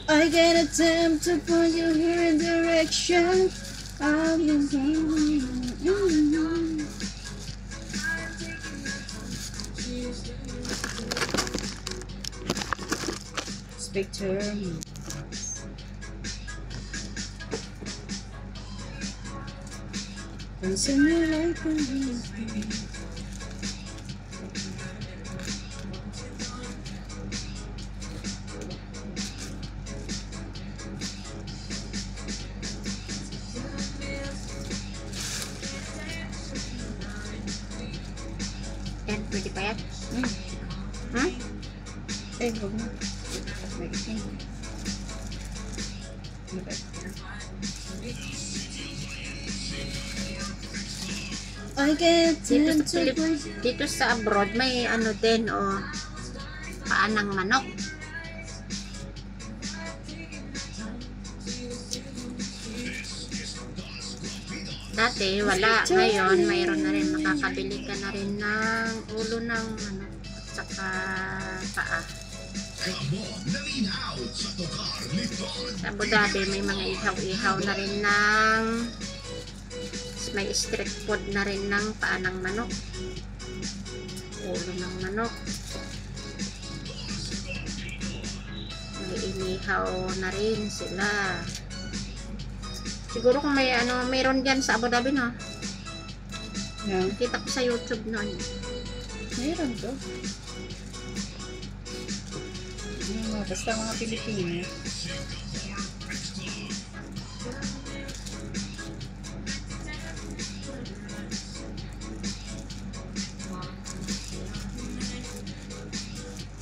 I can attempt to point you here in direction. Spectre. Once in your life, Yan, pwede pa yan? Eh, huwag na. May itin. I can't Dito sa abroad, may ano din, paan ng manok. Dati, wala. Ngayon, mayroon na rin. Makakabili ka na rin ng ulo ng manok at saka paa. Sa Abu Dhabi, may mga ihaw-ihaw na rin ng may street food na rin ng paa ng manok, ulo ng manok, may inihaw na rin sila. Siguro kung may mayroon dyan sa Abu Dhabi, no? Yeah. Kita ko sa YouTube noon. Mayroon to. Basta mga Pilipino.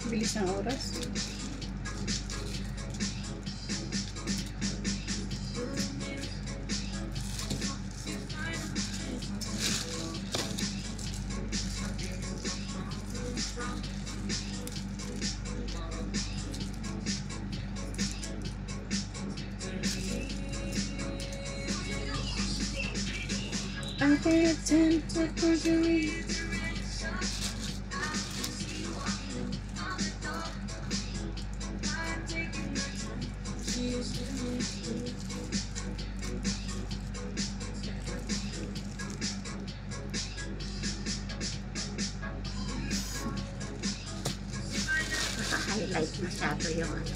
Bilis ng oras. I can't attempt to forget. Naka-highlight masyado yung ano.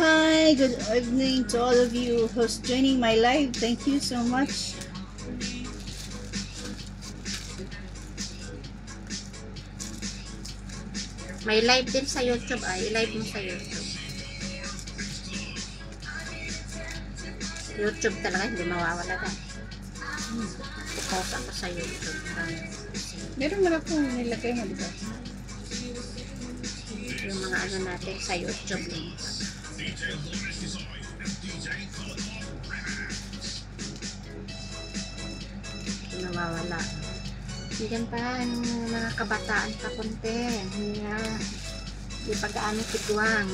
Hi, good evening to all of you who's joining my live. Thank you so much. May live din sa YouTube, i-live mo sa YouTube. YouTube talaga, hindi mawawala ka. Pupost ako sa YouTube. Meron man akong nilagay mo, diba? Yung mga ano natin sa YouTube din. Hindi mawawala. Diyan pa yung mga kabataan pa konti. Hindi pa gaano kituwang.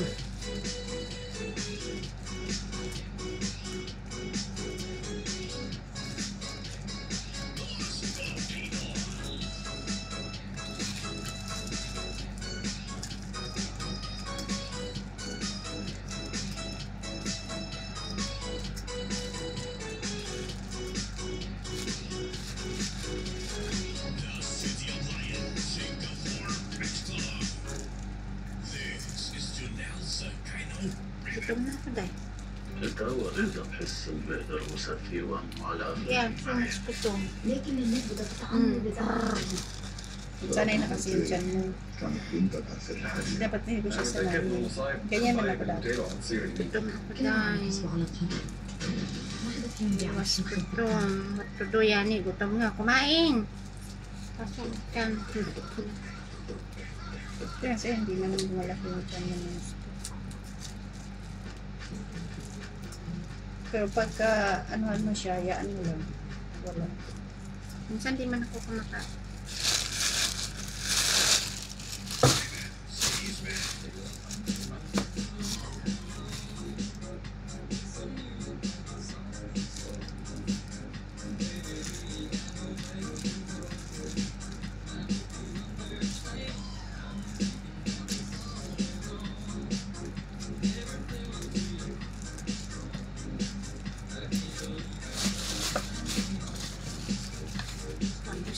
Gutom na ako dahil. تتراود تحس بالرؤوسة وعلى Yeah, friends, gutom. Sanay na kasi yung tiyan mo. Dapat hindi ko siya sanay. Ganyan naman ako dati. Gutom na ako dahil. Iwas gutom. What to do yan eh? Gutom nga. Kumain. Pasok ka. Kasi hindi naman malaki yung tiyan mo. Pero pagka ano siya, yaan mo lang. Wala. Minsan di man ako kumakain.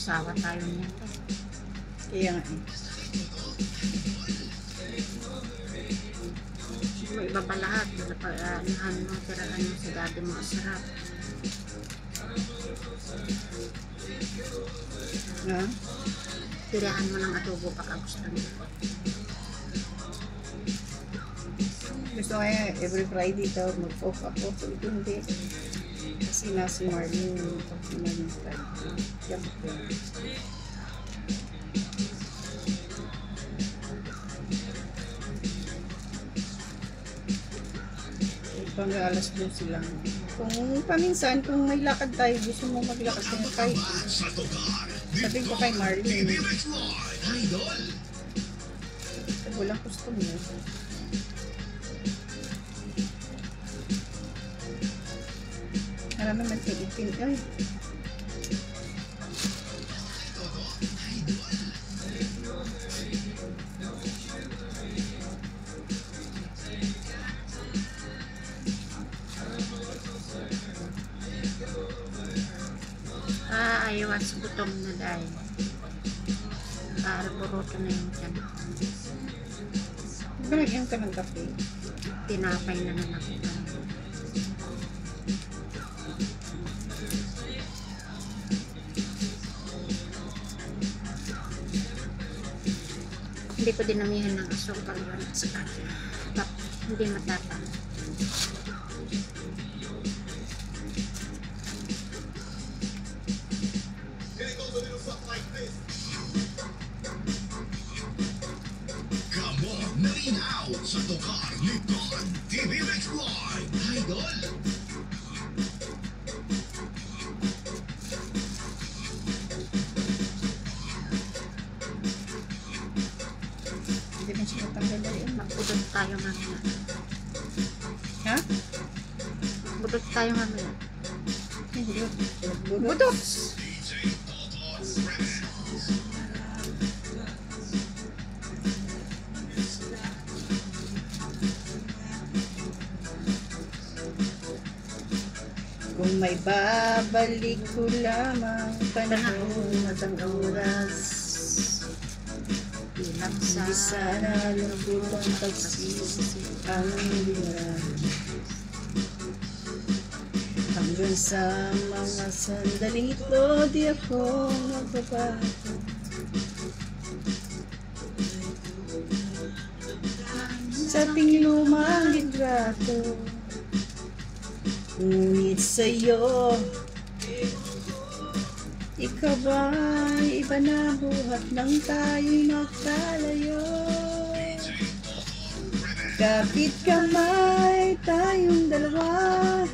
sawa tayo nito. Kaya nga eh. May iba pa lahat. Anuhan mo, tirahan mo sa dati mo asarap. Ha? Tirahan mo ng adobo pagka gusto mo. Gusto kaya every Friday daw mag-off ako. So ito hindi. Kasi nasa Marlene pag sinagin Friday. Kaya ako. Pang alas 12 lang. Kung paminsan, kung may lakad tayo, gusto mo maglakad tayo kahit. Sabihin ko kay Marlene. Walang gusto mo. Alam naman Philippine. Ay. Ayawan sa gutom na dahil. Buruto na yung tiyan. Balagyan ka ng kape. Tinapay na naman ako. Hindi ko dinamihan ng asukal yun at saka hindi matapang. Sa Tokar Lipton TV Next Live Idol. Hindi na siya natanggal na yun. Magbudot tayo mamaya. Ha? Budot tayo mamaya. Hindi. Budot. Kung may babalik ko lamang panahon at ang oras, Bilang sa hindi sana lubog ang pagsisisi ang liwan. Hanggang sa mga sandaling ito, di ako magbabago. Sa ating lumang litrato, ngunit sa'yo, ikaw ba'y iba na buhat nang tayo'y magkalayo? Kapit kamay tayong dalawa,